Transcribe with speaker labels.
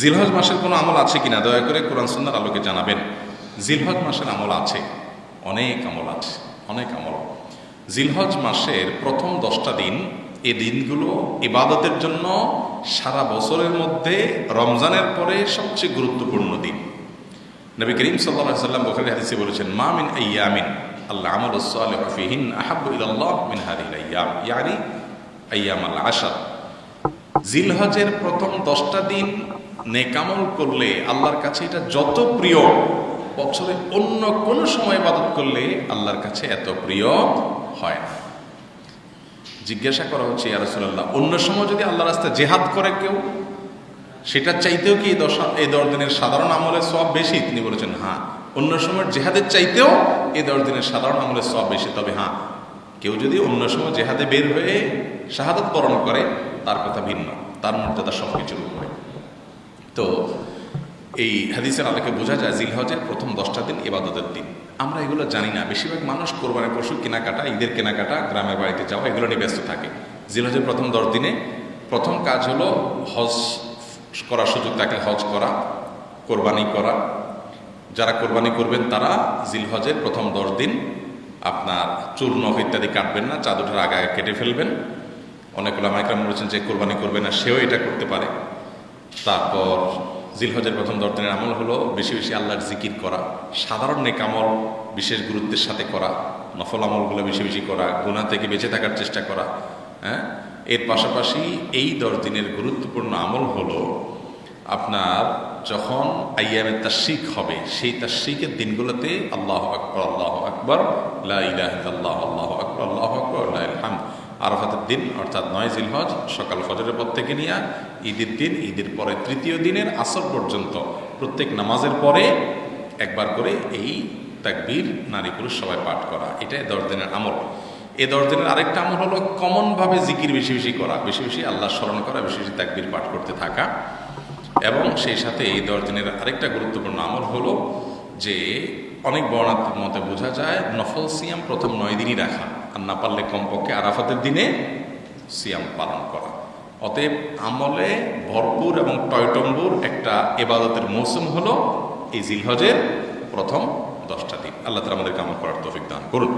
Speaker 1: জিলহজ মাসের কোনো আমল আছে কিনা দয়া করে কোরআন সুন্নাহর আলোকে জানাবেন। জিলহজ মাসের আমল আছে, অনেক আমল আছে, অনেক আমল। জিলহজ মাসের প্রথম 10টা দিন, এই দিনগুলো ইবাদতের জন্য সারা বছরের মধ্যে রমজানের পরে সবচেয়ে গুরুত্বপূর্ণ দিন। নবী করিম সাল্লাল্লাহু আলাইহি ওয়াসাল্লাম বুখারী হাদিসে বলেছেন, মা মিন আইয়ামিন আল্লাহ আমালুস সালিহু ফীহিন আহাব্বু ইলাল্লাহ মিন হাযিহিল আইয়াম, ইয়ানি আইয়ামুল আশর। জিলহজের প্রথম 10টা দিন নেকামল করলে আল্লাহর কাছে এটা যত প্রিয়, বছরে অন্য কোন সময় ইবাদত করলে আল্লাহর কাছে এত প্রিয় হয় না। জিজ্ঞাসা করা হচ্ছে, ইয়া রাসূলুল্লাহ, অন্য সময় যদি আল্লাহর রাস্তায় জিহাদ করে কেউ, সেটা চাইতেও কি এই 10 দিনের সাধারণ আমলের সওয়াব বেশি? তিনি বলেছেন, হ্যাঁ, অন্য সময় জিহাদের চাইতেও এই 10 দিনের সাধারণ আমলের সওয়াব বেশি। তবে হ্যাঁ, কেউ যদি অন্য সময় জিহাদে বের হয়ে শাহাদাত বরণ করে, তার কথা ভিন্ন, তার মর্যাদা সবকিছুর উপরে। তো এই হাদিসের আলোকে বোঝা যায় জিলহজের প্রথম 10টা দিন ইবাদতের দিন। আমরা এগুলো জানি না। বেশিরভাগ মানুষ কোরবানির পশু কেনাকাটা, ঈদের কেনাকাটা, গ্রামের বাড়িতে যাওয়া, এগুলো নিয়ে ব্যস্ত থাকে। জিলহজের প্রথম 10 দিনে প্রথম কাজ হলো হজ করার সুযোগ থাকলে হজ করা, কোরবানি করা। যারা কোরবানি করবেন তারা জিলহজের প্রথম 10 দিন আপনার চুল নখ ইত্যাদি কাটবেন না, চাঁদ ওঠার আগে কেটে ফেলবেন। অনেক ওলামা ইকরাম বলেছেন যে কোরবানি করবে না সেও এটা করতে পারে। তারপর জিলহজের প্রথম 10 দিনের আমল হলো বেশি বেশি আল্লাহর জিকির করা, সাধারণ নেক আমল বিশেষ গুরুত্বের সাথে করা, নফল আমলগুলো বেশি বেশি করা, গুনাহ থেকে বেঁচে থাকার চেষ্টা করা। হ্যাঁ, এর পাশাপাশি এই 10 দিনের গুরুত্বপূর্ণ আমল হলো আপনার যখন আইয়ামে তাশরিক হবে, সেই তাশরিকের দিনগুলোতে আল্লাহু আকবার, আল্লাহু আকবার, লা ইলাহা ইল্লাল্লাহ, আল্লাহু আকবার, আল্লাহু আকবার, লিল্লাহিল হামদ। আরাফাতের দিন অর্থাৎ 9 জিলহজ সকাল ফজরের পর থেকে নিয়ে ঈদের দিন, ঈদের পরে তৃতীয় দিনের আসর পর্যন্ত প্রত্যেক নামাজের পরে একবার করে এই তাকবীর নারী পুরুষ সবাই পাঠ করা, এটাই 10 দিনের আমল। এই 10 দিনের আরেকটা আমল হলো কমনভাবে জিকির বেশি বেশি করা, বেশি বেশি আল্লাহ স্মরণ করা, বেশি বেশি তাকবীর পাঠ করতে থাকা। এবং সেই সাথে এই 10 দিনের আরেকটা গুরুত্বপূর্ণ আমল হলো যে অনেক বর্ণার মতে বোঝা যায় নফল সিয়াম প্রথম 9 দিনই রাখা, আর না পারলে কমপক্ষে আরাফাতের দিনে সিয়াম পালন করা। অতএব আমলে ভরপুর এবং টয়টম্বুর একটা ইবাদতের মৌসুম হলো এই জিলহজের প্রথম 10টা দিন। আল্লাহ তাআলা আমাদেরকে আমল করার তৌফিক দান করুন।